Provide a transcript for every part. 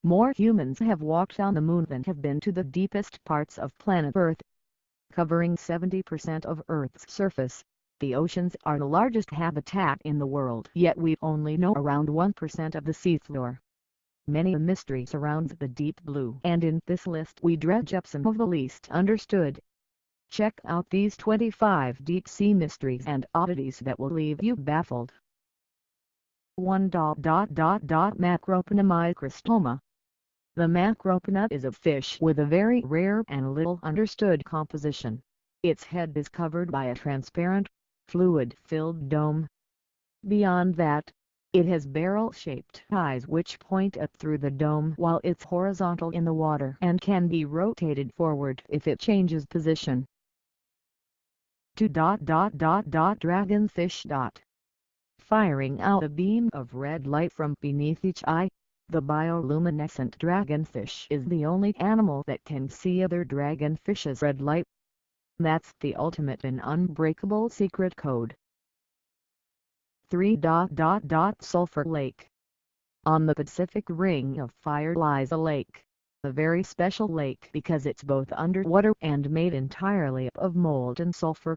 More humans have walked on the moon than have been to the deepest parts of planet Earth. Covering 70% of Earth's surface, the oceans are the largest habitat in the world, yet we only know around 1% of the seafloor. Many a mystery surrounds the deep blue, and in this list we dredge up some of the least understood. Check out these 25 deep-sea mysteries and oddities that will leave you baffled. 1. Macropneumicrostoma. The macropna is a fish with a very rare and little understood composition. Its head is covered by a transparent, fluid-filled dome. Beyond that, it has barrel-shaped eyes which point up through the dome while it's horizontal in the water and can be rotated forward if it changes position. 2. Dragonfish. Firing out a beam of red light from beneath each eye, the bioluminescent dragonfish is the only animal that can see other dragonfish's red light. That's the ultimate and unbreakable secret code. 3. Sulphur Lake. On the Pacific Ring of Fire lies a lake. A very special lake because it's both underwater and made entirely of molten sulfur.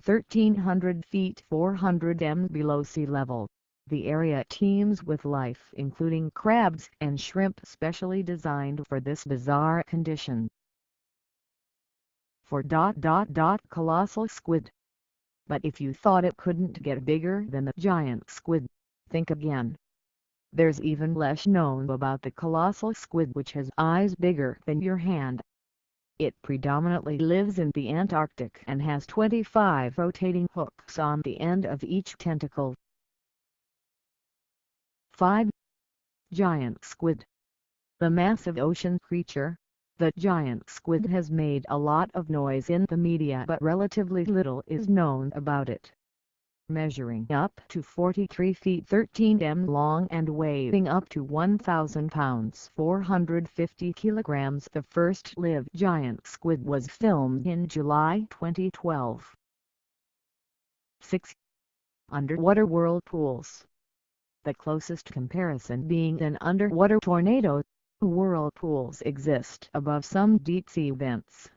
1,300 feet 400 m below sea level, the area teems with life including crabs and shrimp specially designed for this bizarre condition. 4. Colossal squid. But if you thought it couldn't get bigger than the giant squid, think again. There's even less known about the colossal squid, which has eyes bigger than your hand. It predominantly lives in the Antarctic and has 25 rotating hooks on the end of each tentacle. 5. Giant squid. The massive ocean creature, the giant squid has made a lot of noise in the media, but relatively little is known about it. Measuring up to 43 feet 13 m long and weighing up to 1,000 pounds 450 kilograms, the first live giant squid was filmed in July 2012. 6. Underwater whirlpools. The closest comparison being an underwater tornado. Whirlpools exist above some deep-sea vents.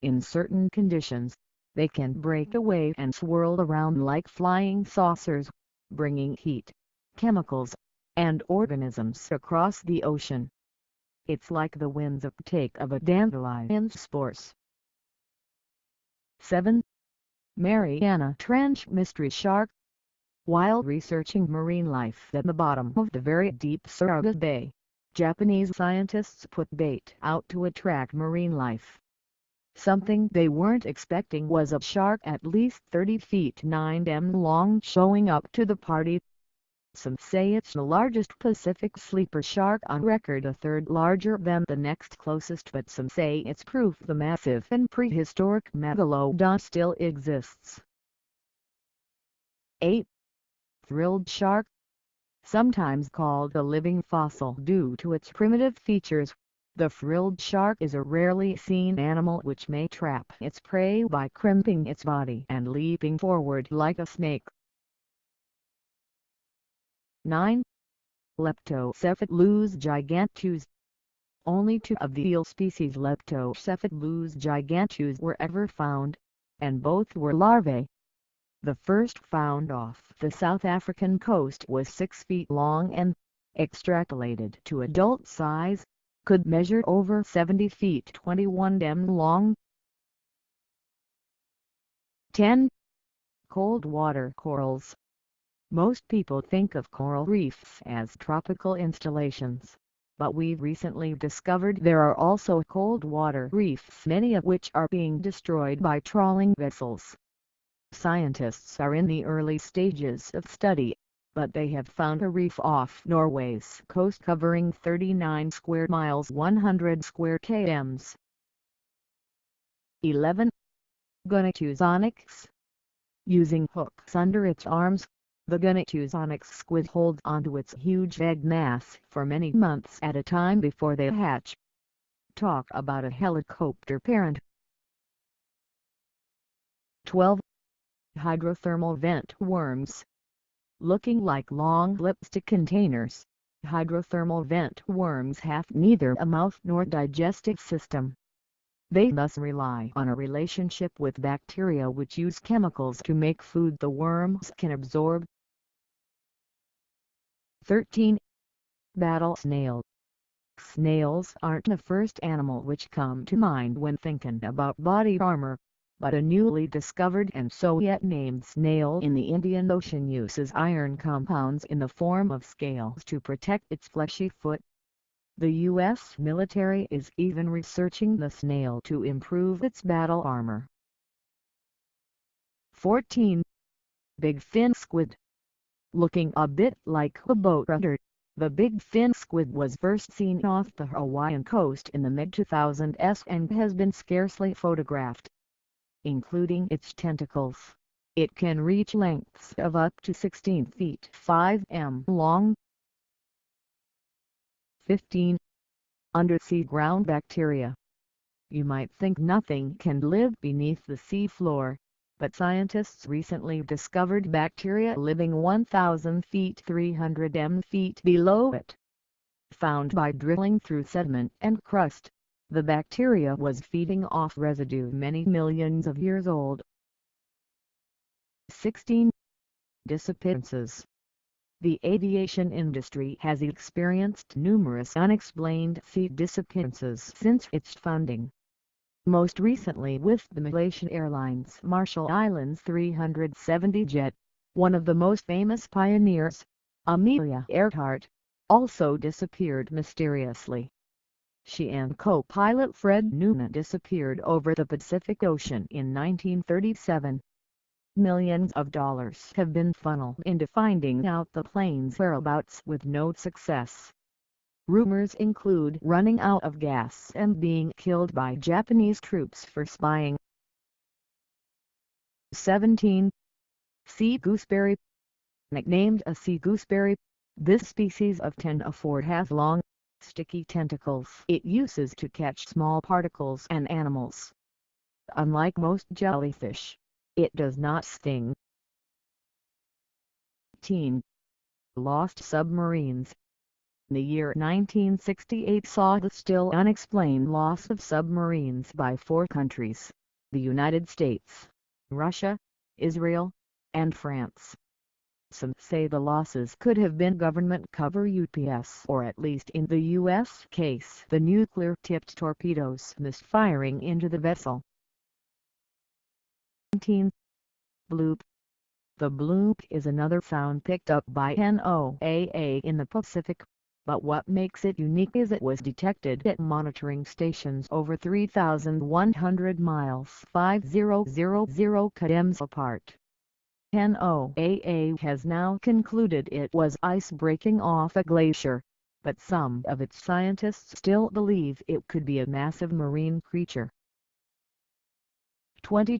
In certain conditions, they can break away and swirl around like flying saucers, bringing heat, chemicals, and organisms across the ocean. It's like the winds uptake of a dandelion's spores. 7. Mariana Trench Mystery Shark. While researching marine life at the bottom of the very deep Suraga Bay, Japanese scientists put bait out to attract marine life. Something they weren't expecting was a shark at least 30 feet 9 m long showing up to the party. Some say it's the largest Pacific sleeper shark on record, a third larger than the next closest, but some say it's proof the massive and prehistoric megalodon still exists. 8. Thrilled shark. Sometimes called a living fossil due to its primitive features, the frilled shark is a rarely seen animal which may trap its prey by crimping its body and leaping forward like a snake. 9. Leptocephalus giganteus. Only 2 of the eel species Leptocephalus giganteus were ever found, and both were larvae. The first found off the South African coast was 6 feet long and, extrapolated to adult size, could measure over 70 feet 21 m long. 10. Cold water corals. Most people think of coral reefs as tropical installations, but we've recently discovered there are also cold water reefs, many of which are being destroyed by trawling vessels. Scientists are in the early stages of study, but they have found a reef off Norway's coast covering 39 square miles 100 square km. 11. Gunnetus onyx. Using hooks under its arms, the Gunnetus onyx squid holds onto its huge egg mass for many months at a time before they hatch. Talk about a helicopter parent. 12. Hydrothermal vent worms. Looking like long lipstick containers, Hydrothermal vent worms have neither a mouth nor digestive system. They thus rely on a relationship with bacteria which use chemicals to make food the worms can absorb. 13. Battle snail. Snails aren't the first animal which come to mind when thinking about body armor, but a newly discovered and so yet named snail in the Indian Ocean uses iron compounds in the form of scales to protect its fleshy foot. The U.S. military is even researching the snail to improve its battle armor. 14. Big fin squid. Looking a bit like a boat rudder, the big fin squid was first seen off the Hawaiian coast in the mid-2000s and has been scarcely photographed. Including its tentacles, it can reach lengths of up to 16 feet 5 m long. 15. Undersea ground bacteria. You might think nothing can live beneath the seafloor, but scientists recently discovered bacteria living 1,000 feet 300 feet below it. Found by drilling through sediment and crust, the bacteria was feeding off residue many millions of years old. 16. Disappearances. The aviation industry has experienced numerous unexplained sea disappearances since its founding. Most recently with the Malaysian Airlines Marshall Islands 370 jet, one of the most famous pioneers, Amelia Earhart, also disappeared mysteriously. She and co-pilot Fred Noonan disappeared over the Pacific Ocean in 1937. Millions of dollars have been funneled into finding out the plane's whereabouts with no success. Rumors include running out of gas and being killed by Japanese troops for spying. 17. Sea gooseberry. Nicknamed a sea gooseberry, this species of ctenophore has long, sticky tentacles it uses to catch small particles and animals. Unlike most jellyfish, it does not sting. 18. Lost submarines. The year 1968 saw the still unexplained loss of submarines by 4 countries: the United States, Russia, Israel, and France. Some say the losses could have been government cover UPS, or at least in the U.S. case the nuclear-tipped torpedoes misfiring into the vessel. 19. Bloop. The bloop is another sound picked up by NOAA in the Pacific, but what makes it unique is it was detected at monitoring stations over 3,100 miles 5,000 km apart. NOAA has now concluded it was ice breaking off a glacier, but some of its scientists still believe it could be a massive marine creature. 20.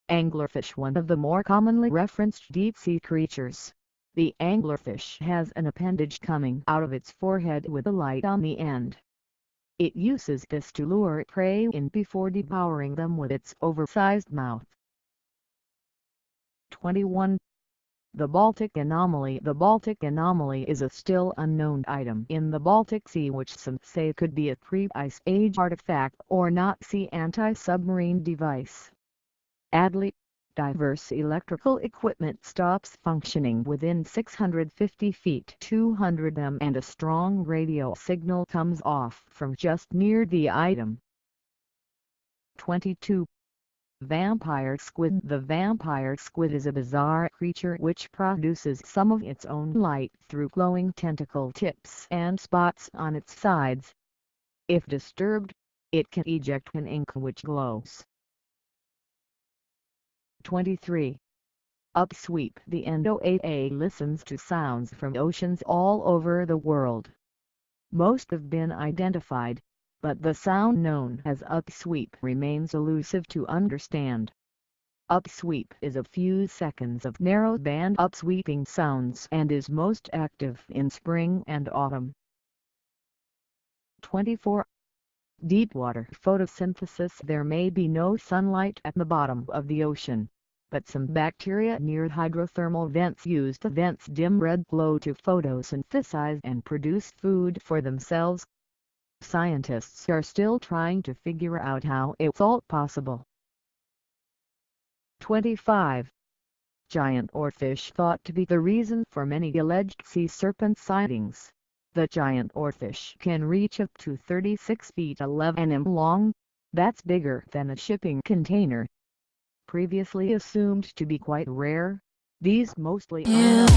Anglerfish. One of the more commonly referenced deep-sea creatures, the anglerfish has an appendage coming out of its forehead with a light on the end. It uses this to lure prey in before devouring them with its oversized mouth. 21. The Baltic anomaly. The Baltic anomaly is a still unknown item in the Baltic Sea which some say could be a pre-Ice Age artifact or Nazi anti-submarine device. Adly, diverse electrical equipment stops functioning within 650 feet 200 m and a strong radio signal comes off from just near the item. 22. Vampire squid. The vampire squid is a bizarre creature which produces some of its own light through glowing tentacle tips and spots on its sides. If disturbed, it can eject an ink which glows. 23. Upsweep. The NOAA listens to sounds from oceans all over the world. Most have been identified, but the sound known as upsweep remains elusive to understand. Upsweep is a few seconds of narrow-band upsweeping sounds and is most active in spring and autumn. 24. Deepwater photosynthesis. There may be no sunlight at the bottom of the ocean, but some bacteria near hydrothermal vents use the vent's dim red glow to photosynthesize and produce food for themselves. Scientists are still trying to figure out how it's all possible. 25. Giant oarfish thought to be the reason for many alleged sea serpent sightings. The giant oarfish can reach up to 36 feet 11 in long. That's bigger than a shipping container. Previously assumed to be quite rare, these mostly are